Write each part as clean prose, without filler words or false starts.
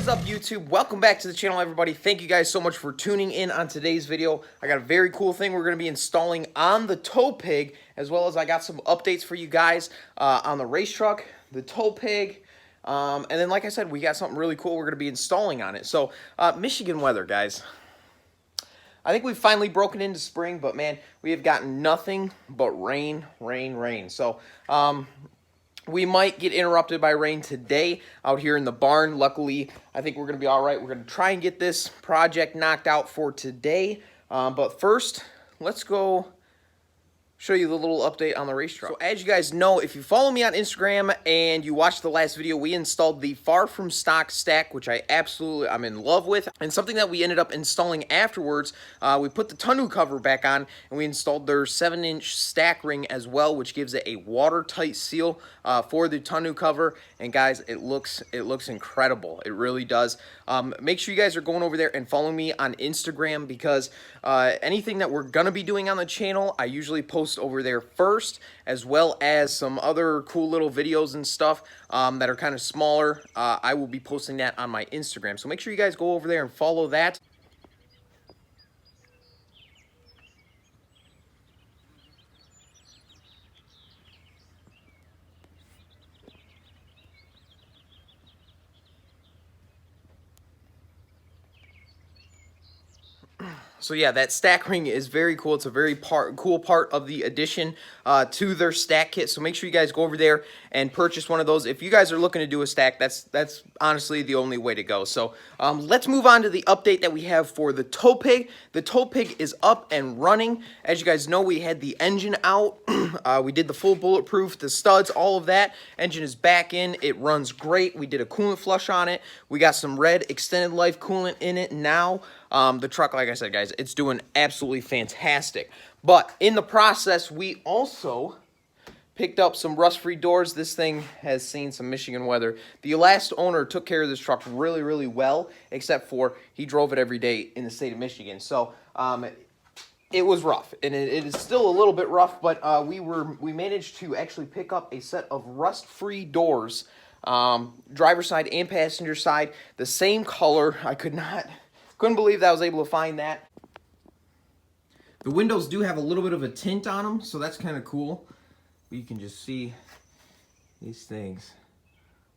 is up, YouTube? Welcome back to the channel, everybody. Thank you guys so much for tuning in on today's video. I got a very cool thing we're going to be installing on the tow pig, as well as I got some updates for you guys on the race truck, the tow pig, and then like I said, we got something really cool we're going to be installing on it. So, Michigan weather, guys. I think we've finally broken into spring, but man, we have gotten nothing but rain, rain, rain. So, we might get interrupted by rain today out here in the barn. Luckily, I think we're going to be all right. We're going to try and get this project knocked out for today. But first, let's go show you the little update on the race truck. So as you guys know, if you follow me on Instagram and you watched the last video, we installed the Far From Stock stack, which I'm in love with. And something that we ended up installing afterwards, we put the tonneau cover back on and we installed their 7-inch stack ring as well, which gives it a watertight seal for the tonneau cover. And guys, it looks incredible. It really does. Make sure you guys are going over there and following me on Instagram, because anything that we're gonna be doing on the channel, I usually post over there first, as well as some other cool little videos and stuff that are kind of smaller. I will be posting that on my Instagram, so make sure you guys go over there and follow that. So yeah, that stack ring is very cool. It's a very cool part of the addition to their stack kit. So make sure you guys go over there and purchase one of those. If you guys are looking to do a stack, that's honestly the only way to go. So let's move on to the update that we have for the tow pig. The tow pig is up and running. As you guys know, we had the engine out. We did the full bulletproof, the studs, all of that. Engine is back in. It runs great. We did a coolant flush on it. We got some red extended life coolant in it now. The truck, like I said, guys, it's doing absolutely fantastic. But in the process, we also picked up some rust-free doors. This thing has seen some Michigan weather. The last owner took care of this truck really, really well, except for he drove it every day in the state of Michigan. So it was rough, and it is still a little bit rough, but we managed to actually pick up a set of rust-free doors, driver's side and passenger side, the same color. Couldn't believe that I was able to find that. The windows do have a little bit of a tint on them, so that's kind of cool. You can just see these things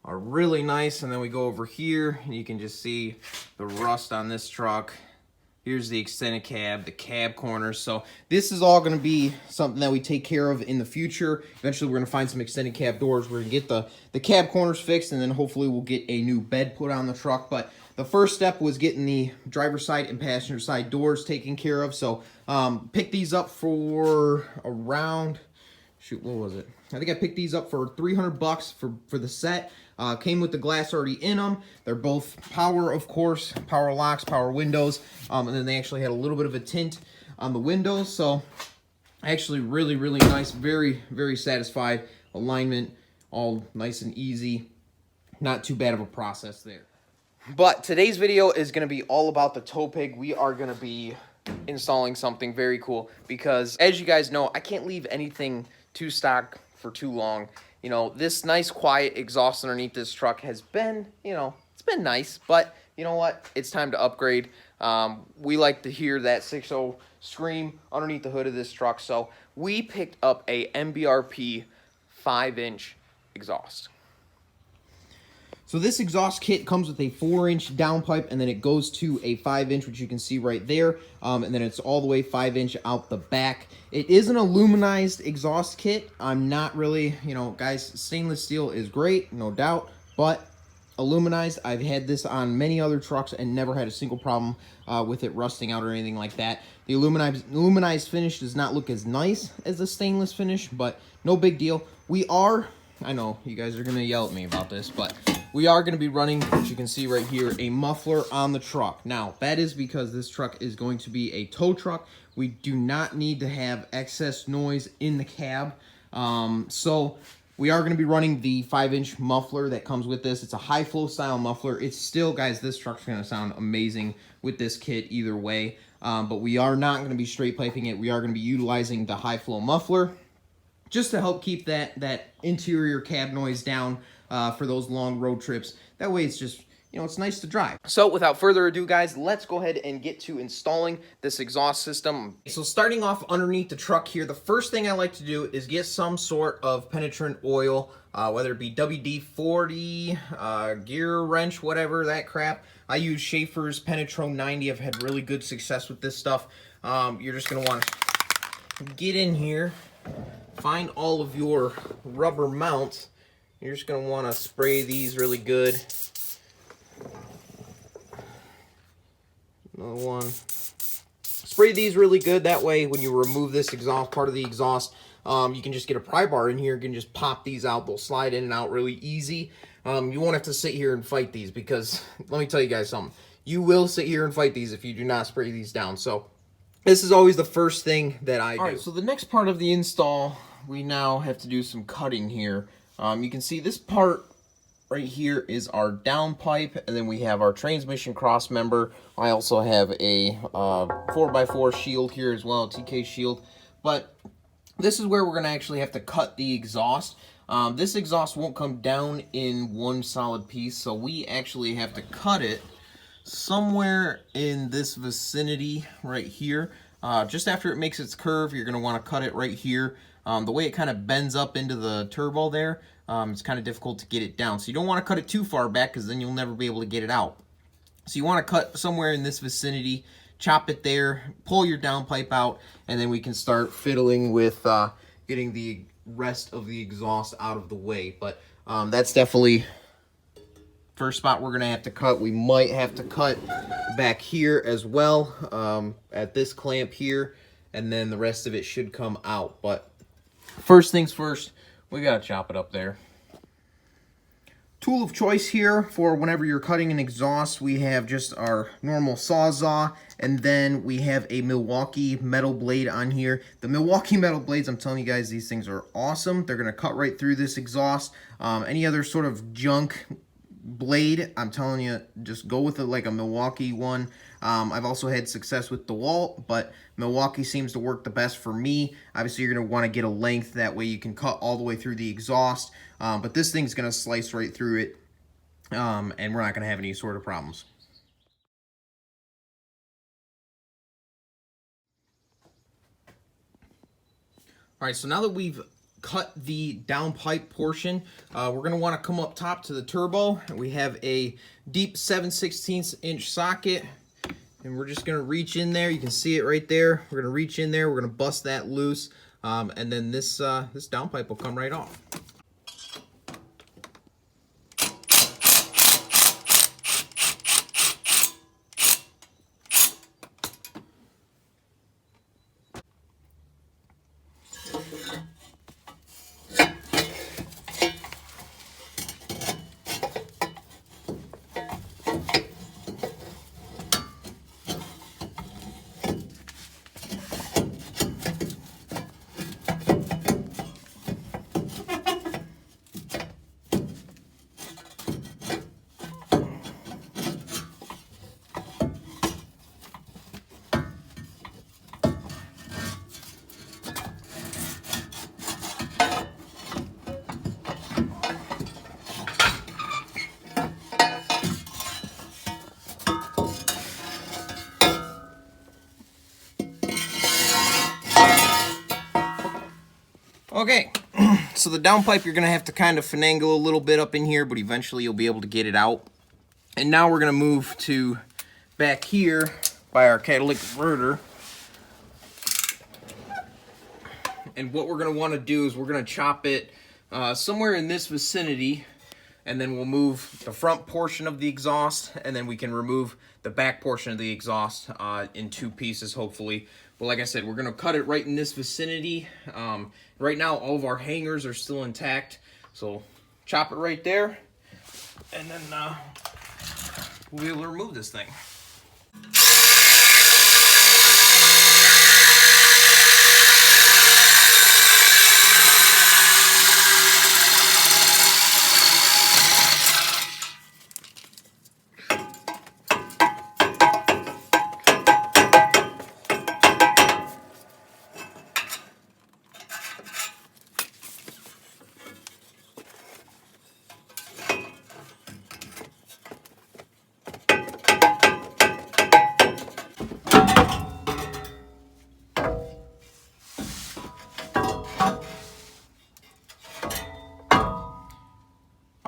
are really nice. And then we go over here and you can just see the rust on this truck. Here's the extended cab, the cab corners. So this is all going to be something that we take care of in the future. Eventually we're going to find some extended cab doors. We're going to get the cab corners fixed, and then hopefully we'll get a new bed put on the truck. But the first step was getting the driver's side and passenger side doors taken care of. So picked these up for around, shoot, what was it? I think I picked these up for 300 bucks for the set. Came with the glass already in them. They're both power, of course, power locks, power windows, and then they actually had a little bit of a tint on the windows. So actually really, really nice. Very, very satisfied. Alignment, all nice and easy. Not too bad of a process there. But today's video is going to be all about the tow pig. We are going to be installing something very cool, because as you guys know, I can't leave anything too stock for too long. You know, this nice quiet exhaust underneath this truck has been, it's been nice, but you know what? It's time to upgrade. We like to hear that 6.0 scream underneath the hood of this truck, so we picked up a MBRP 5-inch exhaust. So this exhaust kit comes with a 4-inch downpipe, and then it goes to a 5-inch, which you can see right there, and then it's all the way 5-inch out the back. It is an aluminized exhaust kit. I'm not really, guys, stainless steel is great, no doubt, but aluminized, I've had this on many other trucks and never had a single problem with it rusting out or anything like that. The aluminized finish does not look as nice as the stainless finish, but no big deal. I know you guys are going to yell at me about this, but we are going to be running, as you can see right here, a muffler on the truck. Now, that is because this truck is going to be a tow truck. We do not need to have excess noise in the cab. So we are going to be running the 5-inch muffler that comes with this. It's a high flow style muffler. It's still, guys, this truck's going to sound amazing with this kit either way. But we are not going to be straight piping it. We are going to be utilizing the high flow muffler just to help keep that interior cab noise down for those long road trips. That way it's just, you know, it's nice to drive. So without further ado, guys, let's go ahead and get to installing this exhaust system. So starting off underneath the truck here, the first thing I like to do is get some sort of penetrant oil, whether it be WD-40, gear wrench, whatever, that crap. I use Schaefer's Penetrone 90. I've had really good success with this stuff. You're just going to want to get in here, find all of your rubber mounts. You're just going to want to spray these really good. Another one. Spray these really good. That way, when you remove this exhaust, part of the exhaust, you can just get a pry bar in here. You can just pop these out. They'll slide in and out really easy. You won't have to sit here and fight these because, let me tell you guys something. You will sit here and fight these if you do not spray these down. So, this is always the first thing that I do. All right, so the next part of the install, we now have to do some cutting here. You can see this part right here is our downpipe, and then we have our transmission cross member. I also have a 4x4 shield here as well, a TK shield. But this is where we're going to actually have to cut the exhaust. This exhaust won't come down in one solid piece, so we actually have to cut it somewhere in this vicinity right here. Just after it makes its curve, you're going to want to cut it right here. The way it kind of bends up into the turbo there, it's kind of difficult to get it down. So you don't want to cut it too far back because then you'll never be able to get it out. So you want to cut somewhere in this vicinity, chop it there, pull your downpipe out, and then we can start fiddling with getting the rest of the exhaust out of the way. But that's definitely first spot we're going to have to cut. We might have to cut back here as well at this clamp here, and then the rest of it should come out. But first things first, we got to chop it up there. Tool of choice here for whenever you're cutting an exhaust, we have just our normal Sawzall, and then we have a Milwaukee metal blade on here. The Milwaukee metal blades, I'm telling you guys, these things are awesome. They're going to cut right through this exhaust. Any other sort of junk blade, I'm telling you, just go with it like a Milwaukee one. I've also had success with DeWalt, but Milwaukee seems to work the best for me. Obviously, you're going to want to get a length, that way you can cut all the way through the exhaust. But this thing's going to slice right through it, and we're not going to have any sort of problems. All right, so now that we've cut the downpipe portion, we're going to want to come up top to the turbo. We have a deep 7/16 inch socket, and we're just going to reach in there. You can see it right there. We're going to reach in there. We're going to bust that loose, and then this downpipe will come right off. Okay, so the downpipe, you're going to have to kind of finagle a little bit up in here, but eventually you'll be able to get it out. And now we're going to move to back here by our catalytic converter. And what we're going to want to do is we're going to chop it somewhere in this vicinity, and then we'll move the front portion of the exhaust, and then we can remove the back portion of the exhaust in two pieces, hopefully. But like I said, we're going to cut it right in this vicinity. Right now, all of our hangers are still intact, so chop it right there, and then we'll be able to remove this thing.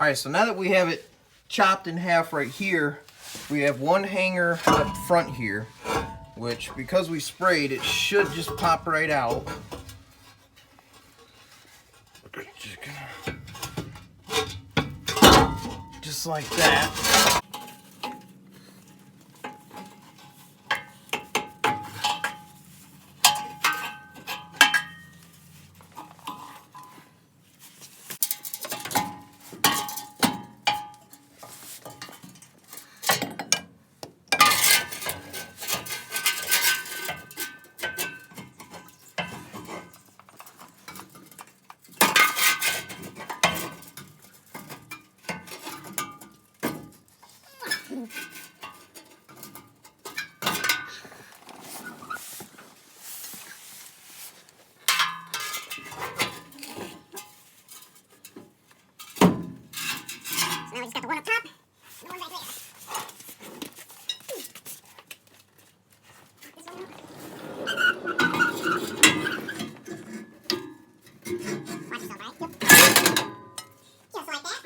right, so now that we have it chopped in half right here, we have one hanger up front here, which because we sprayed, it should just pop right out. Just like that. Now we just got the one up top and the one right there. This one up. Watch yourself, right? Yep. Just like that.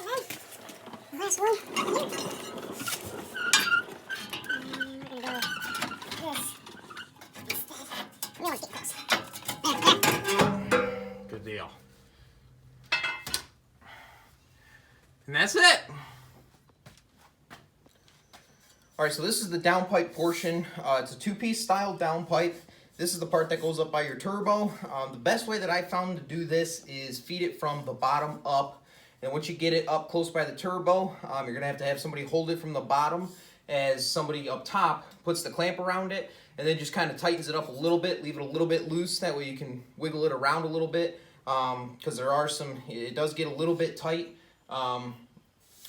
And then the last one here. And we're gonna go this instead. We always get close. There. Good deal. And that's it. All right, so this is the downpipe portion. It's a two-piece style downpipe. This is the part that goes up by your turbo. The best way that I found to do this is feed it from the bottom up. And once you get it up close by the turbo, you're gonna have to have somebody hold it from the bottom as somebody up top puts the clamp around it and then just kind of tightens it up a little bit, leave it a little bit loose. That way you can wiggle it around a little bit because it does get a little bit tight.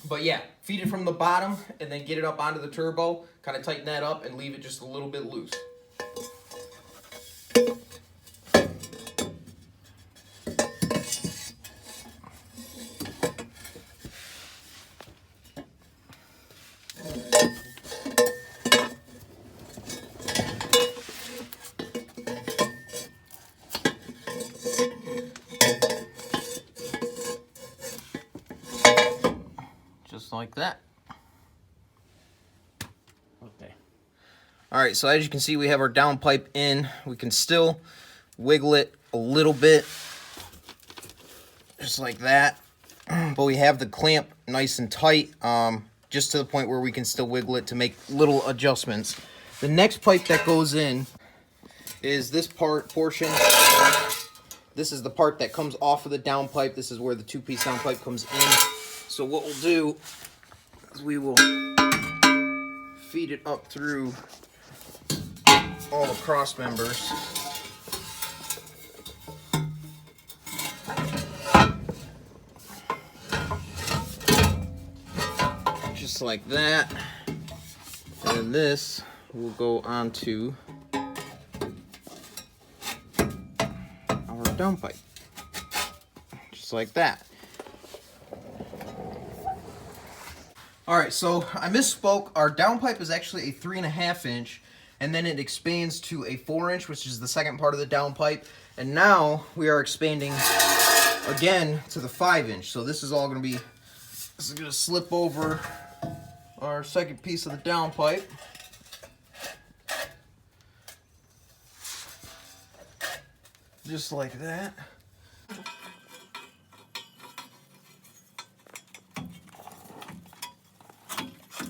But yeah, feed it from the bottom and then get it up onto the turbo, kind of tighten that up and leave it just a little bit loose. Just like that. Okay. All right, so as you can see, we have our downpipe in. We can still wiggle it a little bit, just like that. But we have the clamp nice and tight, just to the point where we can still wiggle it to make little adjustments. The next pipe that goes in is this portion. This is the part that comes off of the downpipe. This is where the two-piece downpipe comes in. So what we'll do is we will feed it up through all the cross members. Just like that. And then this will go onto our downpipe. Just like that. Alright, so I misspoke. Our downpipe is actually a 3.5 inch, and then it expands to a 4 inch, which is the second part of the downpipe. And now we are expanding again to the 5 inch. So this is all going to be, this is going to slip over our second piece of the downpipe. Just like that.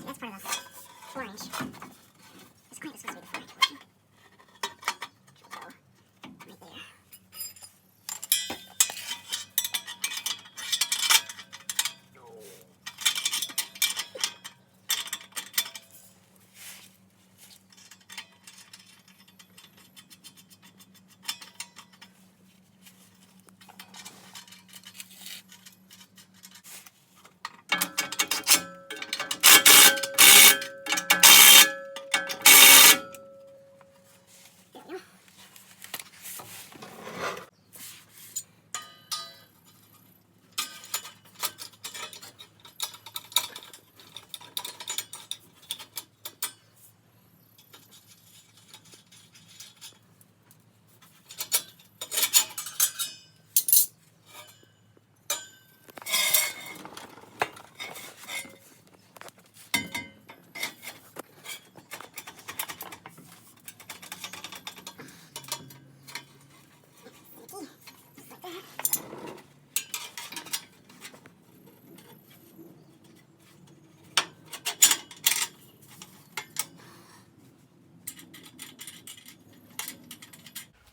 That's part of the 4 inch. It's quite supposed to be the 4 inch portion. Which will go right there.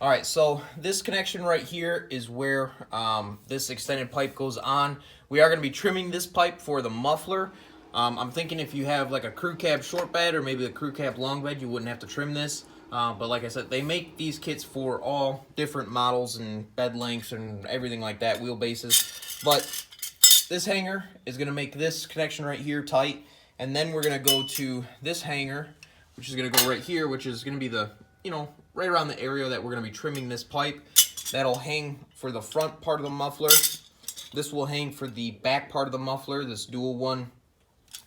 All right, so this connection right here is where this extended pipe goes on. We are going to be trimming this pipe for the muffler. I'm thinking if you have like a crew cab short bed or maybe a crew cab long bed, you wouldn't have to trim this. But like I said, they make these kits for all different models and bed lengths and everything like that, wheelbases. But this hanger is going to make this connection right here tight. And then we're going to go to this hanger, which is going to go right here, which is going to be the, you know, right around the area that we're going to be trimming this pipe. That'll hang for the front part of the muffler. This will hang for the back part of the muffler, this dual one.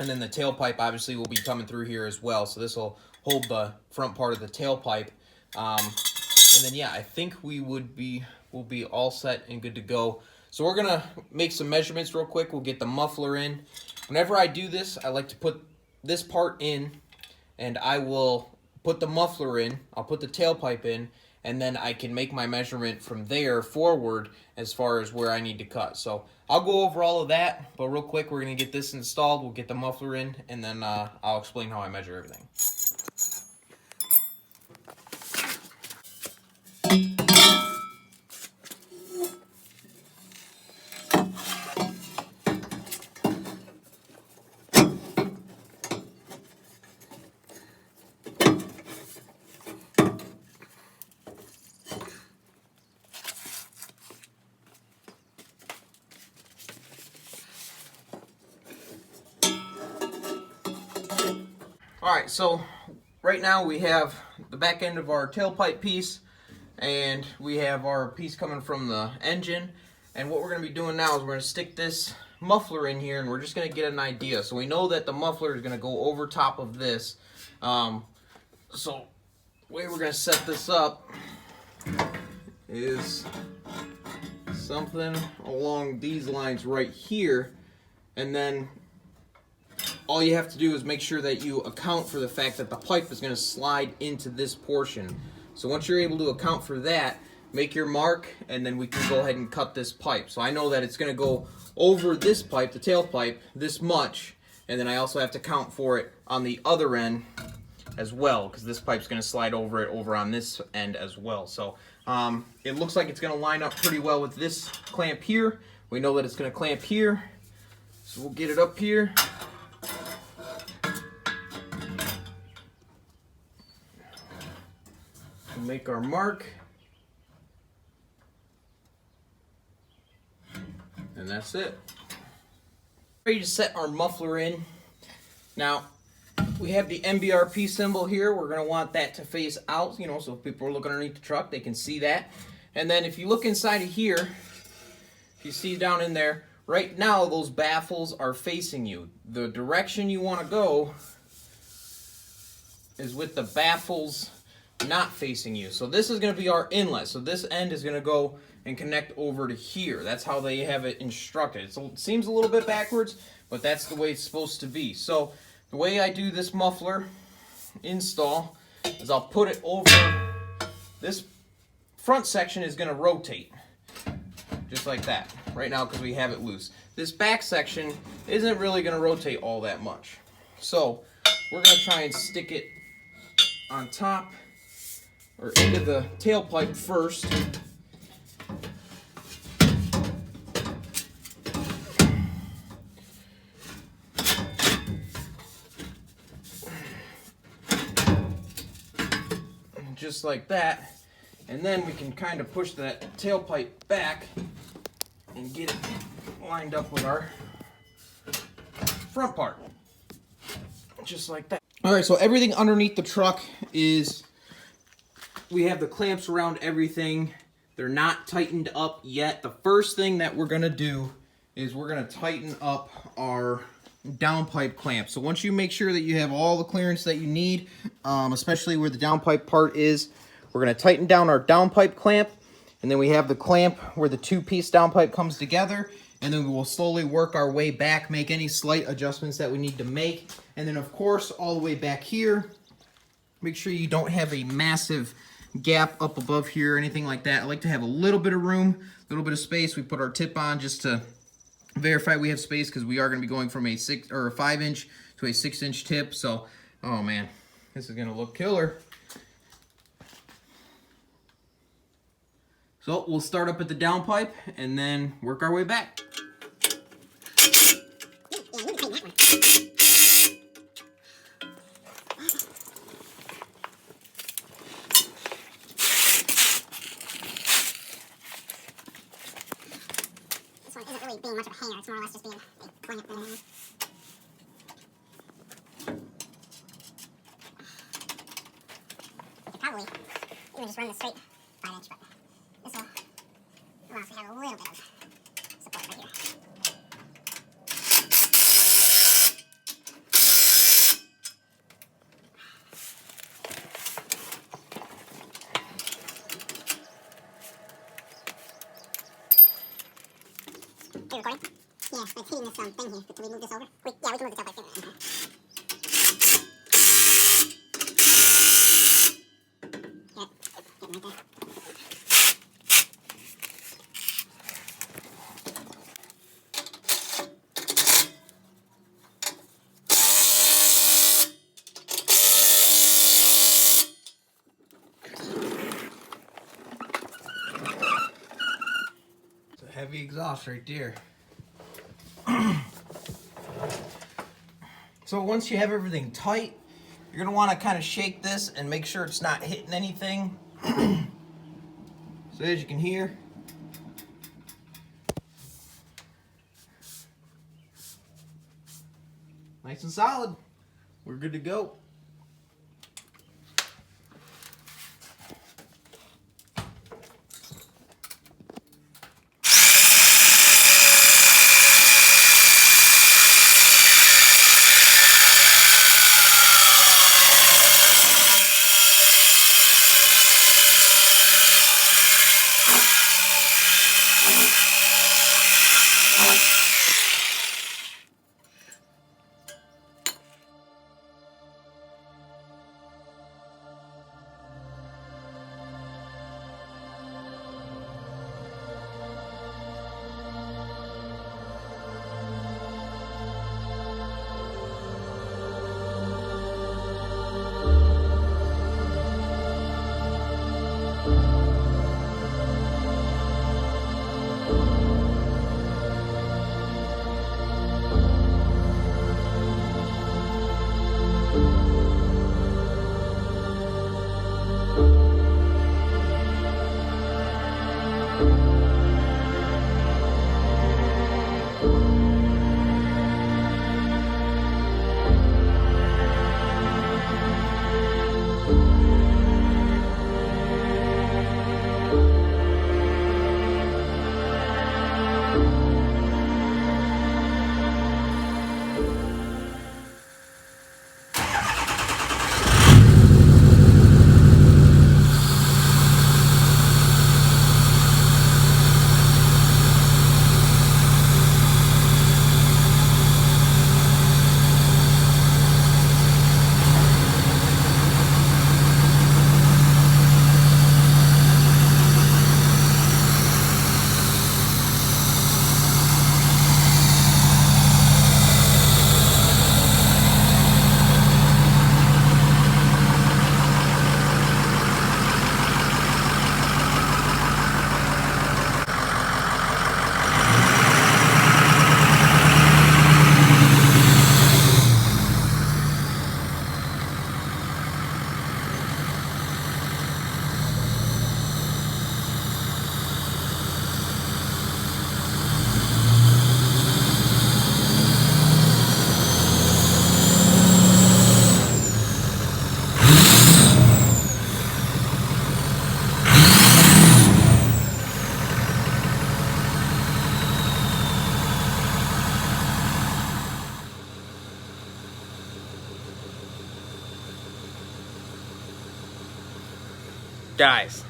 And then the tailpipe obviously will be coming through here as well. So this will hold the front part of the tailpipe. And then yeah, I think we'll be all set and good to go. So we're gonna make some measurements real quick. We'll get the muffler in. Whenever I do this, I like to put this part in, and I will put the muffler in, I'll put the tailpipe in, and then I can make my measurement from there forward as far as where I need to cut. So I'll go over all of that, but real quick, we're going to get this installed, we'll get the muffler in, and then I'll explain how I measure everything. Alright, so right now we have the back end of our tailpipe piece, and we have our piece coming from the engine. And what we're going to be doing now is we're going to stick this muffler in here, and we're just going to get an idea. So we know that the muffler is going to go over top of this. So the way we're going to set this up is something along these lines right here, and then all you have to do is make sure that you account for the fact that the pipe is going to slide into this portion. So once you're able to account for that, make your mark, and then we can go ahead and cut this pipe. So I know that it's going to go over this pipe, the tailpipe, this much, and then I also have to count for it on the other end as well, because this pipe's going to slide over it over on this end as well. So it looks like it's going to line up pretty well with this clamp here. We know that it's going to clamp here, so we'll get it up here. Make our mark, and that's it. Ready to set our muffler in. Now we have the MBRP symbol here. We're going to want that to face out, you know, so if people are looking underneath the truck, they can see that. And then if you look inside of here, if you see down in there, right now those baffles are facing you. The direction you want to go is with the baffles not facing you. So this is going to be our inlet. So this end is going to go and connect over to here. That's how they have it instructed. It seems a little bit backwards, but that's the way it's supposed to be. So the way I do this muffler install is I'll put it over. This front section is going to rotate just like that right now because we have it loose. This back section isn't really going to rotate all that much. So we're going to try and stick it on top or into the tailpipe first. Just like that. And then we can kind of push that tailpipe back and get it lined up with our front part. Just like that. Alright, so everything underneath the truck is, we have the clamps around everything. They're not tightened up yet. The first thing that we're going to do is we're going to tighten up our downpipe clamp. So once you make sure that you have all the clearance that you need, especially where the downpipe part is, we're going to tighten down our downpipe clamp. And then we have the clamp where the two-piece downpipe comes together. And then we will slowly work our way back, make any slight adjustments that we need to make. And then, of course, all the way back here, make sure you don't have a massive gap up above here or anything like that. I like to have a little bit of room, a little bit of space. We put our tip on just to verify we have space because we are going to be going from a 5-inch to a 6-inch tip. So, oh man, this is going to look killer. So we'll start up at the downpipe and then work our way back. This one isn't really being much of a hanger, it's more or less just being a clamp than anything. I could probably even just run the straight 5-inch, but this will allow us to have a little bit of support right here. Are you recording? Yeah, it's hitting this thing here. Can we move this over? Yeah, we can move the tailpipe. Okay. Right there. It's a heavy exhaust right there. So once you have everything tight, you're going to want to kind of shake this and make sure it's not hitting anything. So as you can hear, nice and solid. We're good to go. Guys,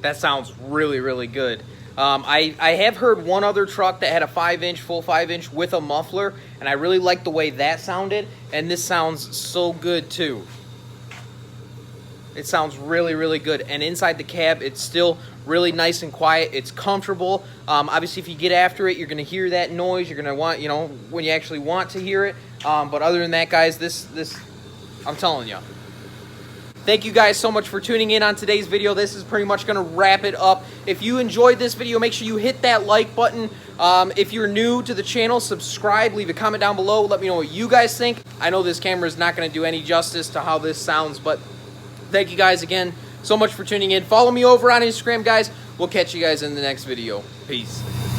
that sounds really, really good. I have heard one other truck that had a 5-inch, full 5-inch with a muffler, and I really liked the way that sounded, and this sounds so good too. It sounds really, really good. And inside the cab, it's still really nice and quiet. It's comfortable. Obviously, if you get after it, you're going to hear that noise. You're going to want, you know, when you actually want to hear it. But other than that, guys, this, I'm telling you. Thank you guys so much for tuning in on today's video. This is pretty much going to wrap it up. If you enjoyed this video, make sure you hit that like button. If you're new to the channel, subscribe, leave a comment down below, let me know what you guys think. I know this camera is not going to do any justice to how this sounds, but thank you guys again so much for tuning in. Follow me over on Instagram, guys. We'll catch you guys in the next video. Peace.